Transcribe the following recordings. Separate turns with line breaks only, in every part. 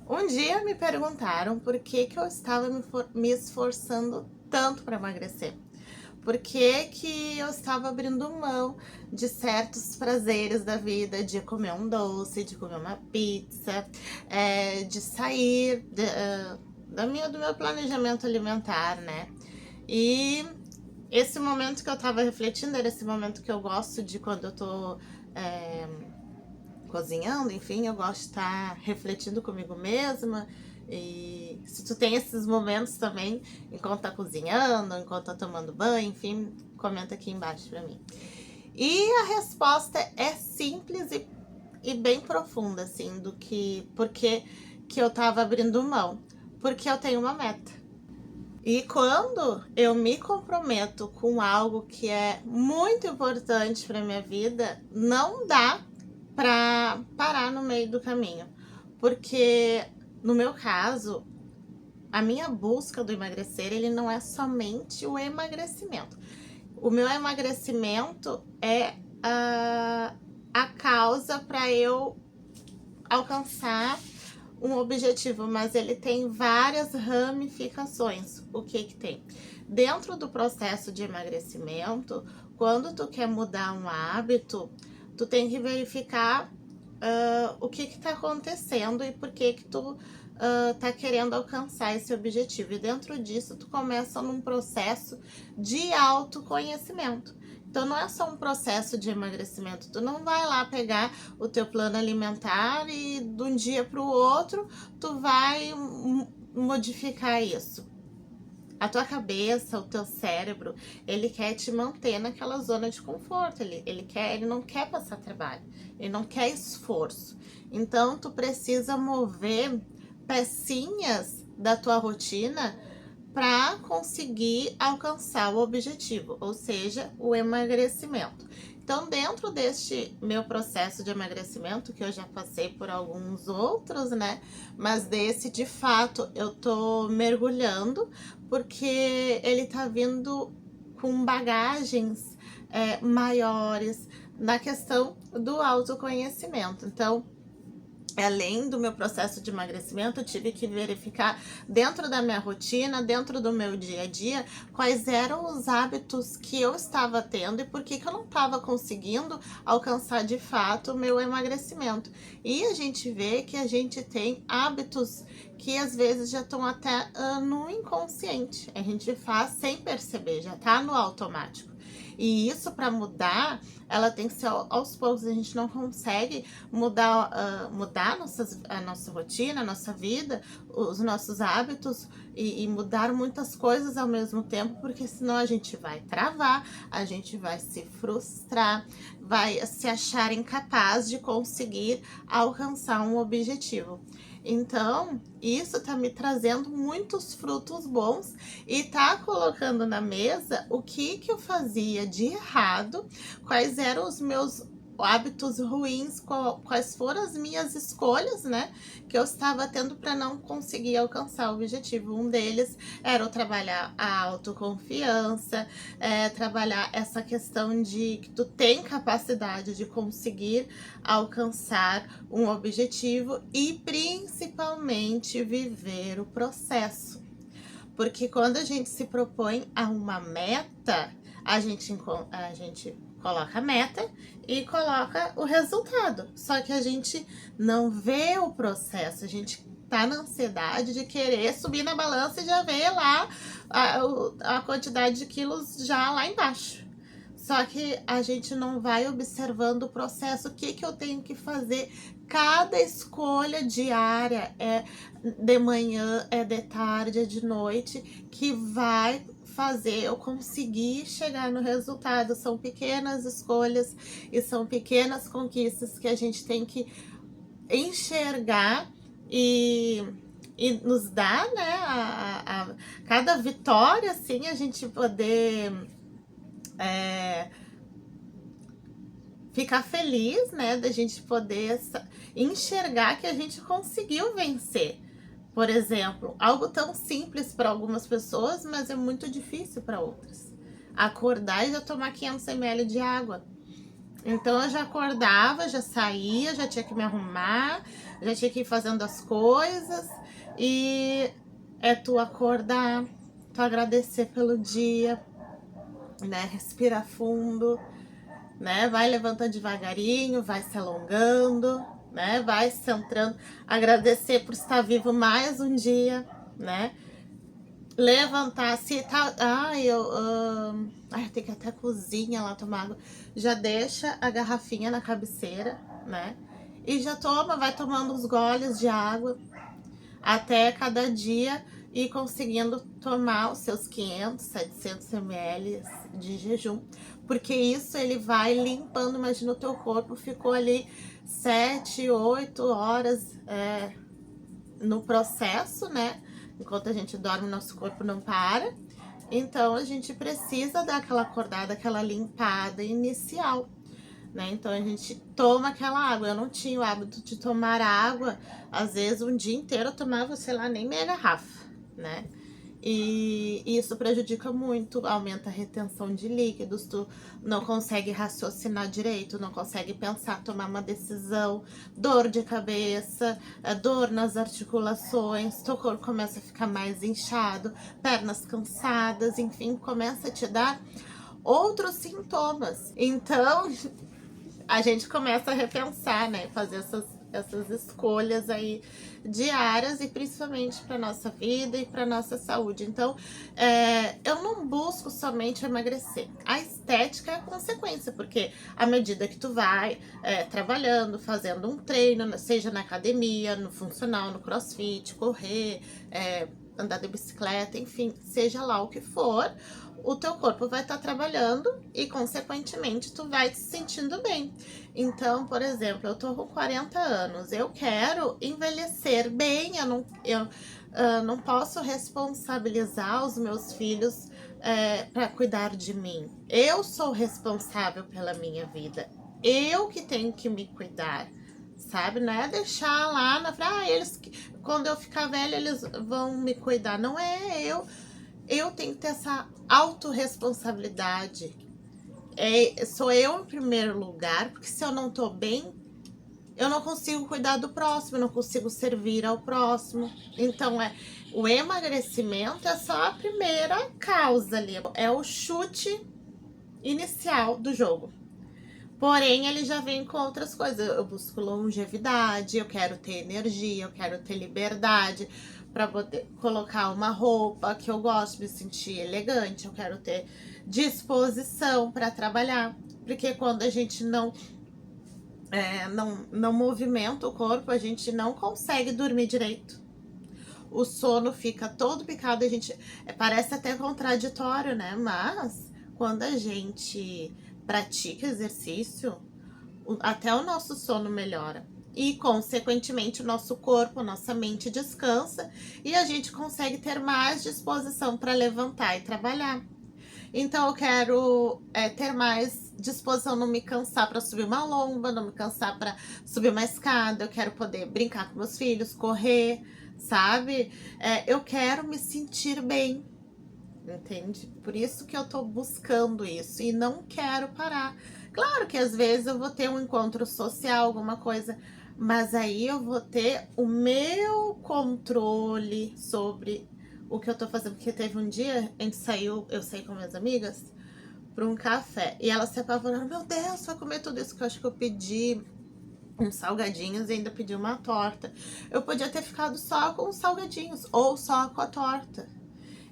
Um dia me perguntaram por que que eu estava me esforçando tanto para emagrecer. Por que que eu estava abrindo mão de certos prazeres da vida, de comer um doce, de comer uma pizza, de sair do meu planejamento alimentar, né? E esse momento que eu estava refletindo era esse momento que eu gosto de quando eu tô cozinhando, enfim, eu gosto de estar refletindo comigo mesma. E se tu tem esses momentos também, enquanto tá cozinhando, enquanto tá tomando banho, enfim, comenta aqui embaixo pra mim. E a resposta é simples e bem profunda, assim, do que porque que eu tava abrindo mão. Porque eu tenho uma meta. E quando eu me comprometo com algo que é muito importante para minha vida, não dá para parar no meio do caminho. Porque no meu caso, a minha busca do emagrecer, ele não é somente o emagrecimento. O meu emagrecimento é a causa para eu alcançar um objetivo, mas ele tem várias ramificações. O que que tem? Dentro do processo de emagrecimento, quando tu quer mudar um hábito, tu tem que verificar o que está acontecendo e por que que tu tá querendo alcançar esse objetivo. E dentro disso, tu começa num processo de autoconhecimento. Então, não é só um processo de emagrecimento. Tu não vai lá pegar o teu plano alimentar e de um dia para o outro, tu vai modificar isso. A tua cabeça, o teu cérebro, ele quer te manter naquela zona de conforto. Ele não quer passar trabalho, ele não quer esforço. Então, tu precisa mover pecinhas da tua rotina para conseguir alcançar o objetivo, ou seja, o emagrecimento. Então, dentro deste meu processo de emagrecimento, que eu já passei por alguns outros, né? Mas desse, de fato, eu tô mergulhando, porque ele tá vindo com bagagens maiores na questão do autoconhecimento. Então, além do meu processo de emagrecimento, eu tive que verificar dentro da minha rotina, dentro do meu dia a dia, quais eram os hábitos que eu estava tendo e por que eu não estava conseguindo alcançar de fato o meu emagrecimento. E a gente vê que a gente tem hábitos que às vezes já estão até no inconsciente. A gente faz sem perceber, já está no automático. E isso, para mudar, ela tem que ser aos poucos. A gente não consegue mudar a nossa rotina, a nossa vida, os nossos hábitos e mudar muitas coisas ao mesmo tempo, porque senão a gente vai travar, a gente vai se frustrar, vai se achar incapaz de conseguir alcançar um objetivo. Então, isso tá me trazendo muitos frutos bons e tá colocando na mesa o que eu fazia de errado, quais eram os meus hábitos ruins, quais foram as minhas escolhas, né, que eu estava tendo para não conseguir alcançar o objetivo. Um deles era eu trabalhar a autoconfiança, trabalhar essa questão de que tu tem capacidade de conseguir alcançar um objetivo e principalmente viver o processo. Porque quando a gente se propõe a uma meta, a gente coloca a meta e coloca o resultado. Só que a gente não vê o processo, a gente tá na ansiedade de querer subir na balança e já ver lá a quantidade de quilos já lá embaixo. Só que a gente não vai observando o processo, o que eu tenho que fazer. Cada escolha diária, é de manhã, é de tarde, é de noite, que vai fazer eu conseguir chegar no resultado. São pequenas escolhas e são pequenas conquistas que a gente tem que enxergar e nos dar, né, cada vitória, assim, a gente poder ficar feliz, né, da gente poder enxergar que a gente conseguiu vencer. Por exemplo, algo tão simples para algumas pessoas, mas é muito difícil para outras. Acordar e já tomar 500 ml de água. Então eu já acordava, já saía, já tinha que me arrumar, já tinha que ir fazendo as coisas. E é tu acordar, tu agradecer pelo dia, né? Respira fundo, né? Vai levantando devagarinho, vai se alongando, né? Vai se centrando, agradecer por estar vivo mais um dia, né? Levantar, se tá. Ai, tem que ir até a cozinha lá tomar água. Já deixa a garrafinha na cabeceira, né? E já toma, vai tomando uns goles de água até cada dia ir conseguindo tomar os seus 500, 700 ml de jejum, porque isso ele vai limpando. Imagina, o teu corpo ficou ali 7, 8 horas no processo, né? Enquanto a gente dorme, nosso corpo não para. Então a gente precisa dar aquela acordada, aquela limpada inicial, né? Então a gente toma aquela água. Eu não tinha o hábito de tomar água, às vezes um dia inteiro eu tomava, sei lá, nem meia garrafa, né? E isso prejudica muito, aumenta a retenção de líquidos, tu não consegue raciocinar direito, não consegue pensar, tomar uma decisão, dor de cabeça, dor nas articulações, teu corpo começa a ficar mais inchado, pernas cansadas, enfim, começa a te dar outros sintomas. Então, a gente começa a repensar, né? Fazer essas escolhas aí diárias e principalmente para nossa vida e para nossa saúde. Então, eu não busco somente emagrecer. A estética é a consequência, porque à medida que tu vai trabalhando, fazendo um treino, seja na academia, no funcional, no crossfit, correr, andar de bicicleta, enfim, seja lá o que for, o teu corpo vai estar trabalhando e, consequentemente, tu vai te sentindo bem. Então, por exemplo, eu tô com 40 anos, eu quero envelhecer bem, eu não posso responsabilizar os meus filhos para cuidar de mim. Eu sou responsável pela minha vida, eu que tenho que me cuidar. Sabe, não é deixar lá na frente, eles, quando eu ficar velha, eles vão me cuidar. Não é eu tenho que ter essa autorresponsabilidade. Sou eu em primeiro lugar, porque se eu não tô bem, eu não consigo cuidar do próximo, eu não consigo servir ao próximo. Então, o emagrecimento é só a primeira causa ali, é o chute inicial do jogo. Porém, ele já vem com outras coisas. Eu busco longevidade, eu quero ter energia, eu quero ter liberdade para poder colocar uma roupa que eu gosto de me sentir elegante, eu quero ter disposição para trabalhar. Porque quando a gente não movimenta o corpo, a gente não consegue dormir direito. O sono fica todo picado, a gente parece até contraditório, né? Mas quando a gente pratica exercício, até o nosso sono melhora. E, consequentemente, o nosso corpo, nossa mente descansa e a gente consegue ter mais disposição para levantar e trabalhar. Então, eu quero ter mais disposição, não me cansar para subir uma lomba, não me cansar para subir uma escada. Eu quero poder brincar com meus filhos, correr, sabe? Eu quero me sentir bem, entende? Por isso que eu tô buscando isso e não quero parar. Claro que às vezes eu vou ter um encontro social, alguma coisa, mas aí eu vou ter o meu controle sobre o que eu tô fazendo. Porque teve um dia, eu saí com minhas amigas para um café e elas se apavoraram. Meu Deus, vai comer tudo isso, que eu acho que eu pedi uns salgadinhos e ainda pedi uma torta. Eu podia ter ficado só com os salgadinhos ou só com a torta.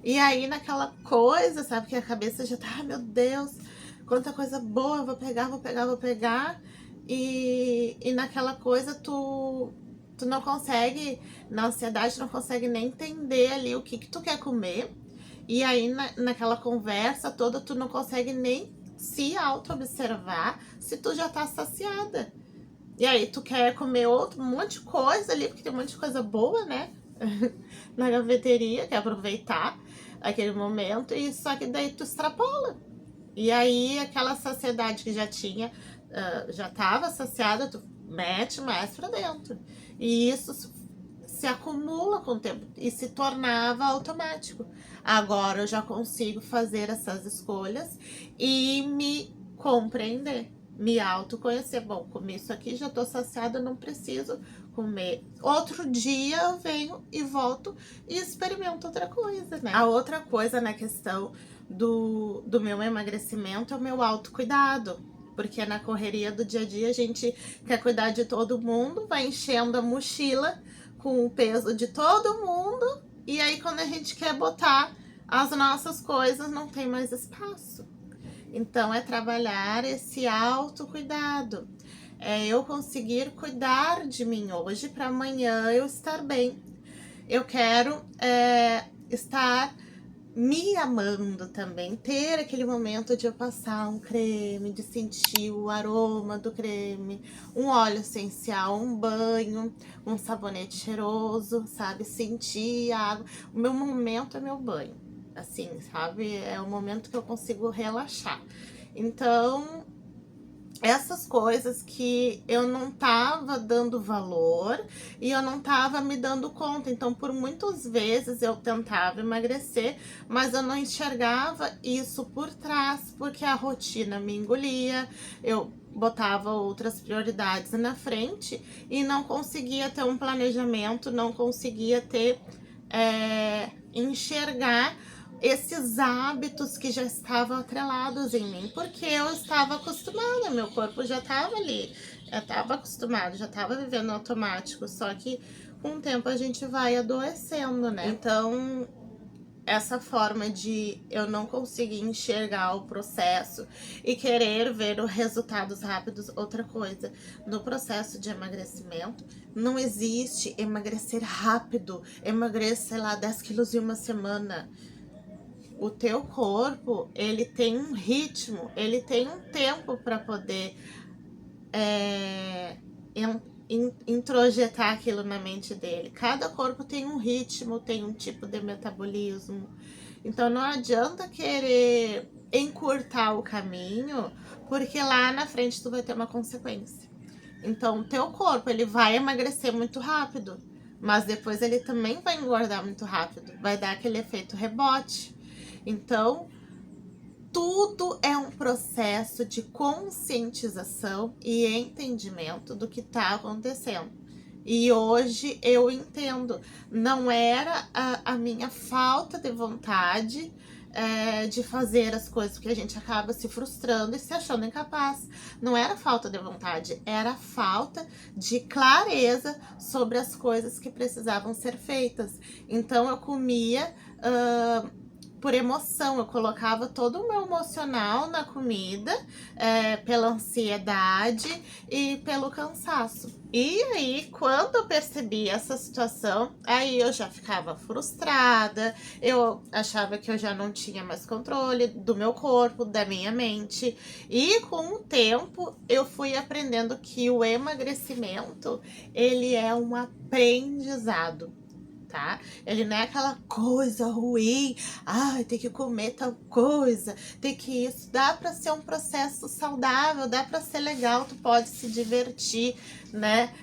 E aí, naquela coisa, sabe, que a cabeça já tá, meu Deus, quanta coisa boa, vou pegar, vou pegar, vou pegar. E naquela coisa, tu não consegue, na ansiedade, não consegue nem entender ali o que tu quer comer. E aí, naquela conversa toda, tu não consegue nem se auto-observar se tu já tá saciada. E aí, tu quer comer um monte de coisa ali, porque tem um monte de coisa boa, né? Na cafeteria, quer aproveitar aquele momento, e só que daí tu extrapola. E aí, aquela saciedade que já tinha, já tava saciada, tu mete mais pra dentro. E isso se acumula com o tempo e se tornava automático. Agora eu já consigo fazer essas escolhas e me compreender. me autoconhecer. Bom, comi isso aqui, já tô saciada, não preciso comer. Outro dia eu venho e volto e experimento outra coisa, né? A outra coisa na questão do meu emagrecimento é o meu autocuidado. Porque na correria do dia a dia a gente quer cuidar de todo mundo, vai enchendo a mochila com o peso de todo mundo. E aí quando a gente quer botar as nossas coisas, não tem mais espaço. Então, é trabalhar esse autocuidado. É eu conseguir cuidar de mim hoje para amanhã eu estar bem. Eu quero estar me amando também, ter aquele momento de eu passar um creme, de sentir o aroma do creme, um óleo essencial, um banho, um sabonete cheiroso, sabe? Sentir a água. O meu momento é meu banho, assim, sabe? É o momento que eu consigo relaxar. Então, essas coisas que eu não tava dando valor e eu não tava me dando conta. Então, por muitas vezes eu tentava emagrecer, mas eu não enxergava isso por trás, porque a rotina me engolia, eu botava outras prioridades na frente e não conseguia ter um planejamento, não conseguia ter, enxergar esses hábitos que já estavam atrelados em mim, porque eu estava acostumada, meu corpo já estava ali, já estava acostumado, já estava vivendo automático, só que com o tempo a gente vai adoecendo, né? Então, essa forma de eu não conseguir enxergar o processo e querer ver os resultados rápidos, outra coisa, no processo de emagrecimento, não existe emagrecer rápido, emagrecer, sei lá, 10 quilos em uma semana. O teu corpo, ele tem um ritmo, ele tem um tempo para poder introjetar aquilo na mente dele. Cada corpo tem um ritmo, tem um tipo de metabolismo. Então não adianta querer encurtar o caminho, porque lá na frente tu vai ter uma consequência. Então o teu corpo, ele vai emagrecer muito rápido, mas depois ele também vai engordar muito rápido, vai dar aquele efeito rebote. Então, tudo é um processo de conscientização e entendimento do que está acontecendo. E hoje eu entendo, não era a minha falta de vontade de fazer as coisas, porque a gente acaba se frustrando e se achando incapaz. Não era falta de vontade, era falta de clareza sobre as coisas que precisavam ser feitas. Então eu comia por emoção, eu colocava todo o meu emocional na comida, pela ansiedade e pelo cansaço. E aí, quando eu percebi essa situação, aí eu já ficava frustrada, eu achava que eu já não tinha mais controle do meu corpo, da minha mente. E com o tempo, eu fui aprendendo que o emagrecimento, ele é um aprendizado. Tá? Ele não é aquela coisa ruim, tem que comer tal coisa, tem que isso. Dá para ser um processo saudável, dá para ser legal, tu pode se divertir, né?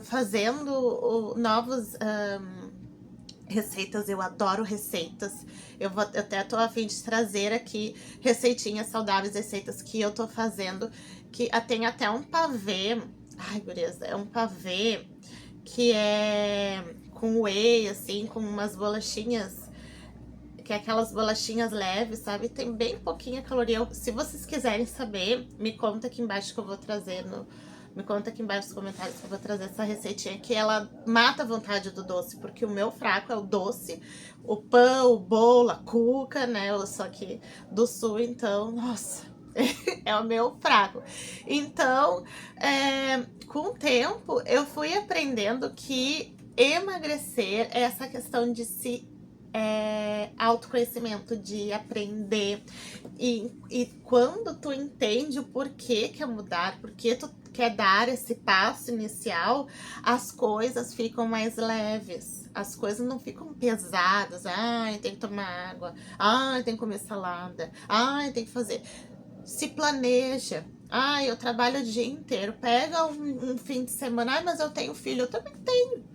Fazendo novos receitas. Eu adoro receitas. Eu até tô a fim de trazer aqui receitinhas saudáveis, receitas que eu tô fazendo, que tem até um pavê. Ai, gurias, é um pavê que é com whey, assim, com umas bolachinhas, que é aquelas bolachinhas leves, sabe? Tem bem pouquinha caloria. Se vocês quiserem saber, me conta aqui embaixo que eu vou trazer me conta aqui embaixo nos comentários que eu vou trazer essa receitinha, que ela mata a vontade do doce, porque o meu fraco é o doce, o pão, o bolo, a cuca, né? Eu sou aqui do sul, então, nossa, é o meu fraco. Então, com o tempo, eu fui aprendendo que emagrecer é essa questão de se autoconhecimento, de aprender. E quando tu entende o porquê quer mudar, porque tu quer dar esse passo inicial, as coisas ficam mais leves. As coisas não ficam pesadas. Tem que tomar água. Tem que comer salada. Tem que fazer. Se planeja. Eu trabalho o dia inteiro. Pega um fim de semana. Mas eu tenho filho. Eu também tenho.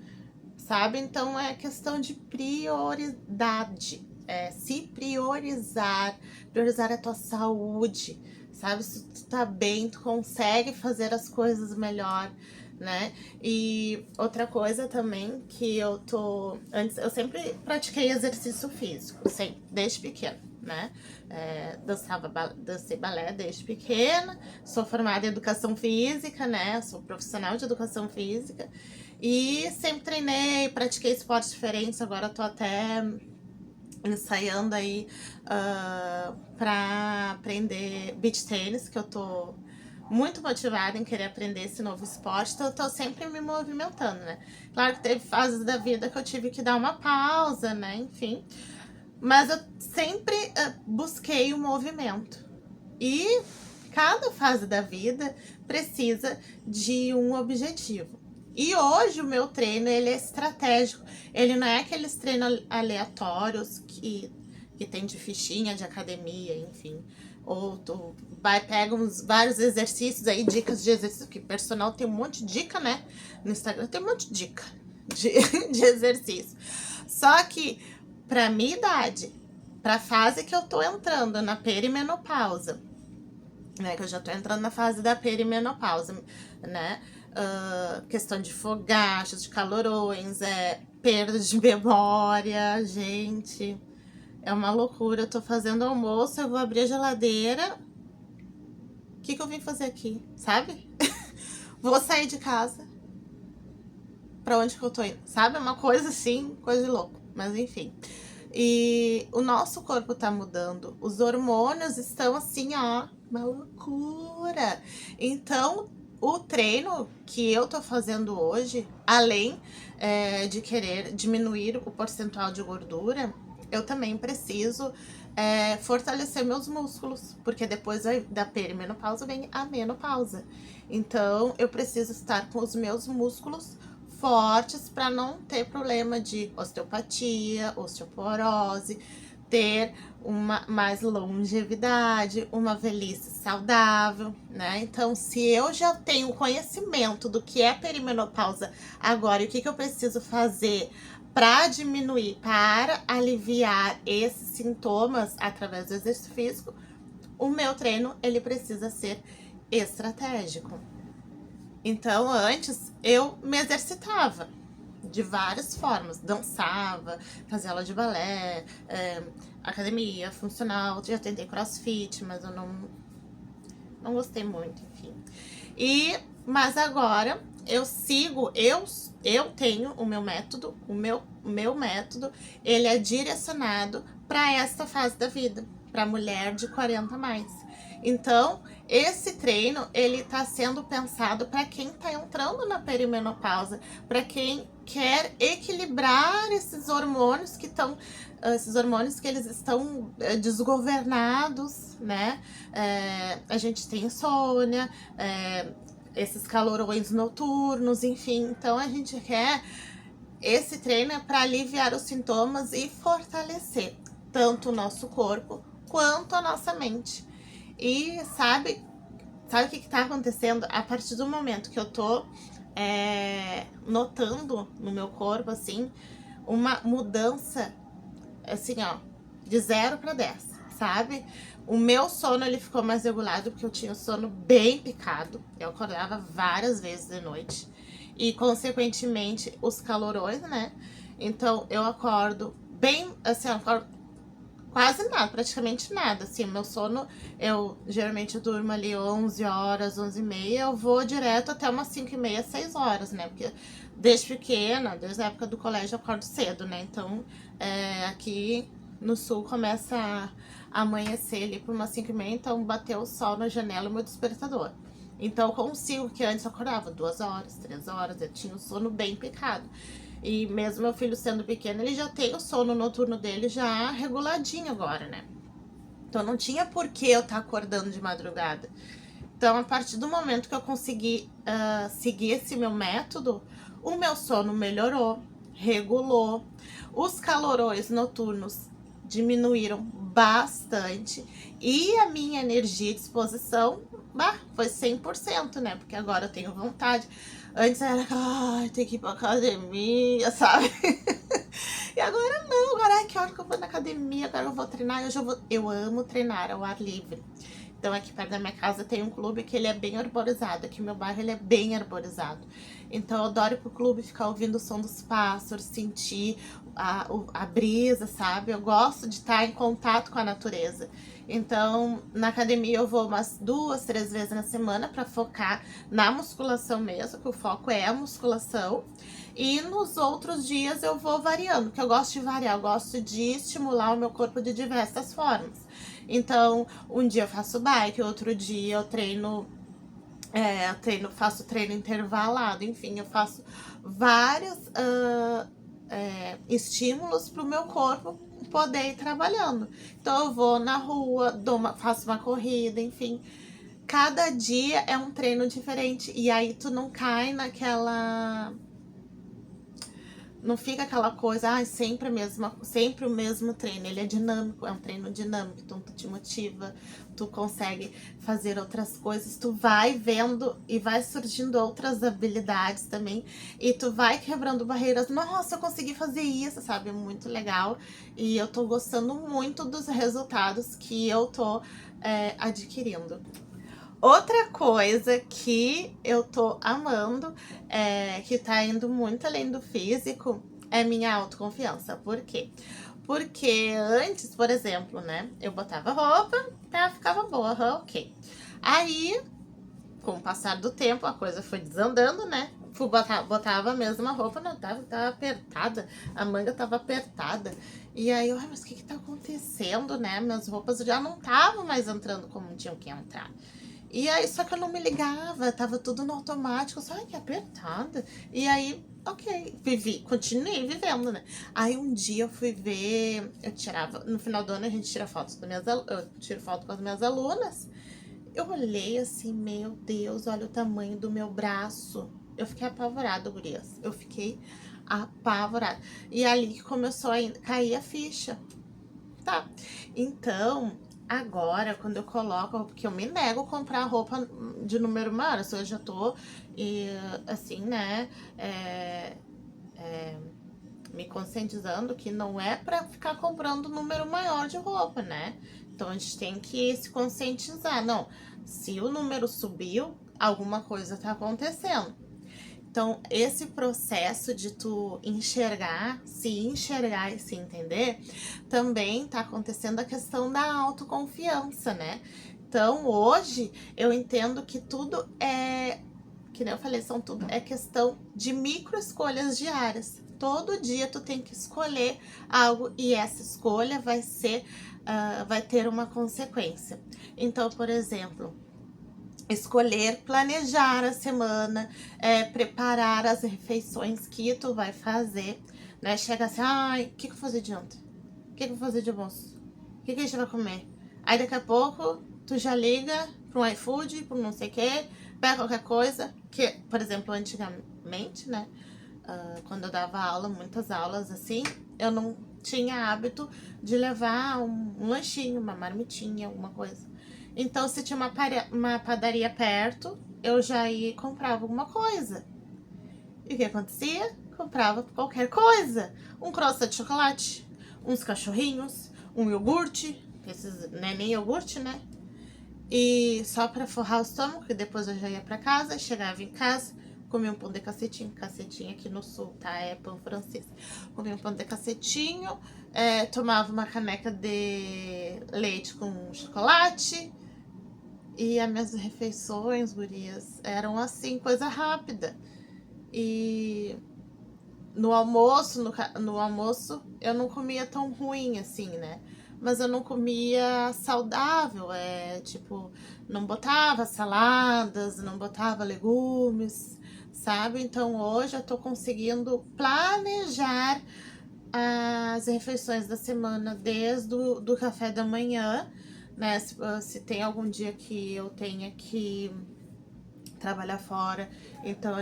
Sabe? Então é questão de prioridade. Se priorizar. Priorizar a tua saúde. sabe? Se tu tá bem, tu consegue fazer as coisas melhor, né? E outra coisa também que eu tô... Antes, eu sempre pratiquei exercício físico, sempre, desde pequena, né? Dancei balé desde pequena, sou formada em educação física, né? Sou profissional de educação física e sempre treinei, pratiquei esportes diferentes, agora tô até ensaiando aí pra aprender beach tênis, que eu tô muito motivada em querer aprender esse novo esporte, então eu tô sempre me movimentando, né? Claro que teve fases da vida que eu tive que dar uma pausa, né? Enfim, mas eu sempre busquei o movimento. E cada fase da vida precisa de um objetivo. E hoje o meu treino, ele é estratégico. Ele não é aqueles treinos aleatórios que tem de fichinha de academia, enfim. Ou tu pega vários exercícios aí, dicas de exercício, que personal tem um monte de dica, né? No Instagram tem um monte de dica de exercício. Só que pra minha idade, pra fase que eu tô entrando, na perimenopausa, né, que eu já tô entrando na fase da perimenopausa, né, questão de fogachos, de calorões, perda de memória, gente, é uma loucura. Eu tô fazendo almoço, eu vou abrir a geladeira, o que eu vim fazer aqui, sabe? Vou sair de casa, pra onde que eu tô indo, sabe? É uma coisa assim, coisa de louco, mas enfim. E o nosso corpo tá mudando, os hormônios estão assim, ó, uma loucura. Então, o treino que eu tô fazendo hoje, além de querer diminuir o percentual de gordura, eu também preciso fortalecer meus músculos, porque depois da perimenopausa vem a menopausa. Então, eu preciso estar com os meus músculos fortes para não ter problema de osteopatia, osteoporose, ter uma mais longevidade, uma velhice saudável, né? Então, se eu já tenho conhecimento do que é perimenopausa agora e o que eu preciso fazer para diminuir, para aliviar esses sintomas através do exercício físico, o meu treino, ele precisa ser estratégico. Então, antes, eu me exercitava de várias formas. Dançava, fazia aula de balé, academia, funcional. Já tentei crossfit, mas eu não gostei muito, enfim. Mas agora, eu tenho o meu método, o meu método, ele é direcionado para esta fase da vida, para mulher de 40 a mais. Então, esse treino, ele tá sendo pensado para quem tá entrando na perimenopausa, para quem quer equilibrar esses hormônios que eles estão desgovernados, né? A gente tem insônia, esses calorões noturnos, enfim. Então, a gente quer... Esse treino é para aliviar os sintomas e fortalecer tanto o nosso corpo quanto a nossa mente. E sabe o que tá acontecendo? A partir do momento que eu tô notando no meu corpo, assim, uma mudança, assim, ó, de 0 para 10, sabe? O meu sono, ele ficou mais regulado, porque eu tinha o sono bem picado. Eu acordava várias vezes de noite. E, consequentemente, os calorões, né? Então, eu acordo bem, assim, eu acordo quase nada, praticamente nada, assim, meu sono, geralmente eu durmo ali 11 horas, 11h30, eu vou direto até umas 5h30, 6 horas, né, porque desde pequena, desde a época do colégio eu acordo cedo, né, então aqui no sul começa a amanhecer ali por umas 5h30, então bateu o sol na janela, o meu despertador. Então eu consigo, que antes eu acordava 2 horas, 3 horas, eu tinha o sono bem picado. E mesmo meu filho sendo pequeno, ele já tem o sono noturno dele já reguladinho agora, né? Então não tinha por que eu estar acordando de madrugada. Então, a partir do momento que eu consegui seguir esse meu método, o meu sono melhorou, regulou, os calorões noturnos diminuíram bastante e a minha energia e disposição foi 100%, né? Porque agora eu tenho vontade. Antes era, tem que ir pra academia, sabe? E agora não, agora que hora que eu vou na academia, agora eu vou treinar, eu amo treinar ao ar livre. Então aqui perto da minha casa tem um clube que ele é bem arborizado, aqui no meu bairro ele é bem arborizado. Então eu adoro ir pro clube, ficar ouvindo o som dos pássaros, sentir a brisa, sabe? Eu gosto de estar em contato com a natureza. Então, na academia eu vou umas 2, 3 vezes na semana para focar na musculação mesmo, que o foco é a musculação. E nos outros dias eu vou variando, porque eu gosto de variar, eu gosto de estimular o meu corpo de diversas formas. Então, um dia eu faço bike, outro dia eu treino, faço treino intervalado, enfim, eu faço vários estímulos para o meu corpo poder ir trabalhando. Então eu vou na rua, faço uma corrida, enfim. Cada dia é um treino diferente. E aí tu não cai naquela... Não fica aquela coisa, sempre o mesmo treino. Ele é dinâmico, é um treino dinâmico, então tu te motiva, tu consegue fazer outras coisas, tu vai vendo e vai surgindo outras habilidades também, e tu vai quebrando barreiras. Nossa, eu consegui fazer isso, sabe? É muito legal. E eu tô gostando muito dos resultados que eu tô adquirindo. Outra coisa que eu tô amando, que tá indo muito além do físico, é minha autoconfiança. Por quê? Porque antes, por exemplo, né, eu botava roupa, tá, ficava boa, ok. Aí, com o passar do tempo, a coisa foi desandando, né? Botava a mesma roupa, não, tava apertada, a manga tava apertada. E aí eu, mas o que tá acontecendo, né? Minhas roupas já não estavam mais entrando como tinham que entrar. E aí, só que eu não me ligava, tava tudo no automático, só, ai, que apertada. E aí, ok, continuei vivendo, né? Aí um dia eu fui ver, eu tirava, no final do ano a gente tira fotos das eu tiro foto com as minhas alunas. Eu olhei assim, meu Deus, olha o tamanho do meu braço. Eu fiquei apavorada, gurias. Eu fiquei apavorada. E ali que começou a cair a ficha. Tá, então, agora, quando eu coloco, porque eu me nego a comprar roupa de número maior, se eu já tô, assim, né, me conscientizando que não é pra ficar comprando número maior de roupa, né? Então, a gente tem que se conscientizar. Não, se o número subiu, alguma coisa tá acontecendo. Então, esse processo de tu enxergar e se entender, também tá acontecendo a questão da autoconfiança, né? Então, hoje, eu entendo que tudo que nem eu falei, é questão de micro escolhas diárias. Todo dia tu tem que escolher algo e essa escolha vai ter uma consequência. Então, por exemplo, escolher, planejar a semana, preparar as refeições que tu vai fazer, né? Chega assim, ai, o que eu vou fazer de janta? O que eu vou fazer de almoço? O que a gente vai comer? Aí daqui a pouco, tu já liga para um iFood, para não sei o que, pega qualquer coisa, que, por exemplo, antigamente, né? Quando eu dava aula, muitas aulas assim, eu não tinha hábito de levar um lanchinho, uma marmitinha, alguma coisa. Então, se tinha uma padaria perto, eu já ia e comprava alguma coisa. E o que acontecia? Comprava qualquer coisa. Um croissant de chocolate, uns cachorrinhos, um iogurte. Esses não é nem iogurte, né? E só pra forrar o estômago, que depois eu já ia pra casa, chegava em casa, comia um pão de cacetinho aqui no sul, tá? É pão francês. Comia um pão de cacetinho, tomava uma caneca de leite com chocolate. E as minhas refeições, gurias, eram assim, coisa rápida. E no almoço eu não comia tão ruim assim, né? Mas eu não comia saudável, tipo, não botava saladas, não botava legumes, sabe? Então hoje eu tô conseguindo planejar as refeições da semana desde do café da manhã, né? Se tem algum dia que eu tenha que trabalhar fora, então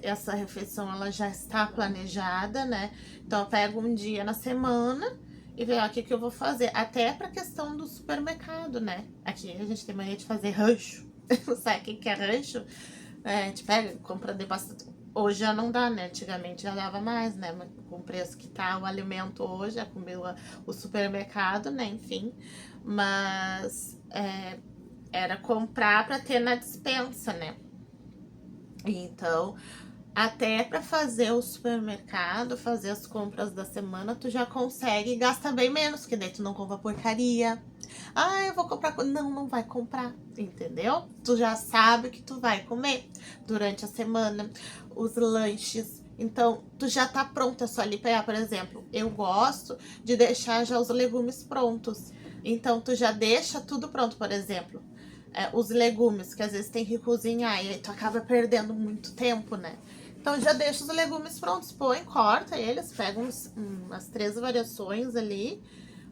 essa refeição ela já está planejada, né? Então eu pego um dia na semana e ver o que eu vou fazer, até pra questão do supermercado, né? Aqui a gente tem mania de fazer rancho. Sabe o que é rancho? A gente pega, compra de bastante. Hoje já não dá, né? Antigamente já dava mais, né? Mas com o preço que tá o alimento hoje, o supermercado, né? Enfim. Mas era comprar para ter na despensa, né? Então, até para fazer o supermercado, fazer as compras da semana, tu já consegue gastar bem menos, que daí tu não compra porcaria. Ah, eu vou comprar. Não, não vai comprar, entendeu? Tu já sabe o que tu vai comer durante a semana, os lanches. Então, tu já tá pronta, é só ali pegar, por exemplo, eu gosto de deixar já os legumes prontos. Então, tu já deixa tudo pronto, por exemplo, os legumes, que às vezes tem que cozinhar e aí tu acaba perdendo muito tempo, né? Então já deixa os legumes prontos, põe, corta eles, pega umas 3 variações ali,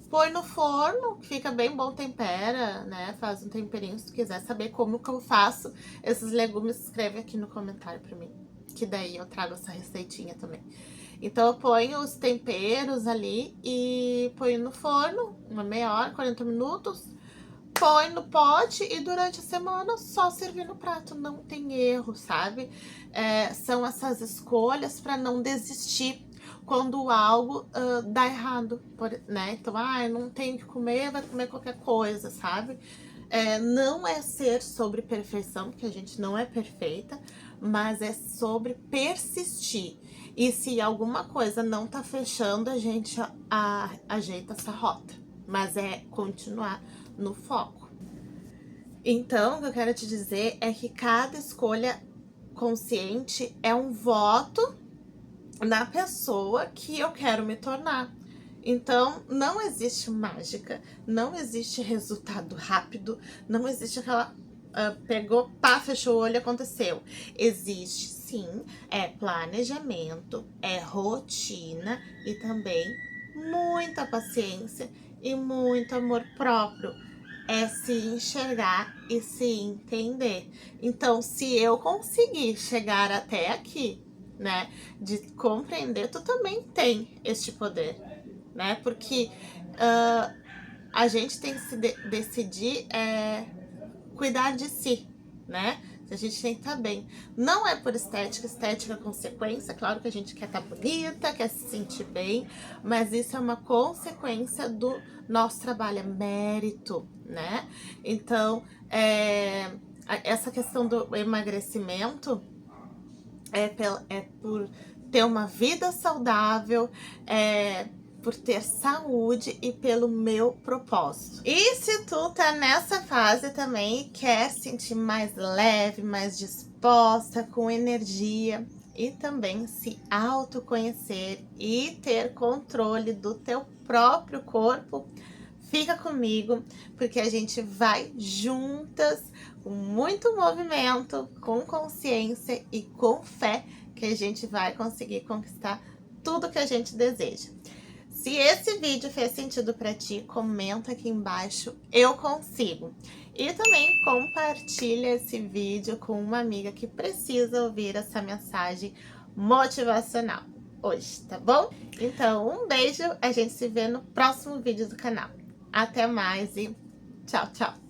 põe no forno, que fica bem bom, tempera, né? Faz um temperinho, se tu quiser saber como que eu faço esses legumes, escreve aqui no comentário pra mim, que daí eu trago essa receitinha também. Então eu ponho os temperos ali e ponho no forno, uma meia hora, 40 minutos, põe no pote e durante a semana só servir no prato, não tem erro, sabe? São essas escolhas para não desistir quando algo dá errado, né? Então, não tenho que comer, vai comer qualquer coisa, sabe? Não é ser sobre perfeição, porque a gente não é perfeita, mas é sobre persistir. E se alguma coisa não tá fechando, a gente ajeita essa rota, mas é continuar no foco. Então, o que eu quero te dizer é que cada escolha consciente é um voto na pessoa que eu quero me tornar. Então, não existe mágica, não existe resultado rápido, não existe aquela pegou, pá, fechou o olho, aconteceu. Existe sim, planejamento, rotina e também muita paciência e muito amor próprio. É se enxergar e se entender. Então, se eu conseguir chegar até aqui, né, de compreender, tu também tem este poder, né? Porque a gente tem que se decidir cuidar de si, né? A gente tem que estar bem. Não é por estética, estética é consequência. Claro que a gente quer estar bonita, quer se sentir bem, mas isso é uma consequência do nosso trabalho, é mérito, né? Então, essa questão do emagrecimento é por ter uma vida saudável, por ter saúde e pelo meu propósito. E se tu tá nessa fase também e quer sentir mais leve, mais disposta, com energia e também se autoconhecer e ter controle do teu próprio corpo, fica comigo, porque a gente vai juntas, com muito movimento, com consciência e com fé, que a gente vai conseguir conquistar tudo que a gente deseja. Se esse vídeo fez sentido para ti, comenta aqui embaixo, eu consigo. E também compartilha esse vídeo com uma amiga que precisa ouvir essa mensagem motivacional hoje, tá bom? Então, um beijo, a gente se vê no próximo vídeo do canal. Até mais e tchau, tchau!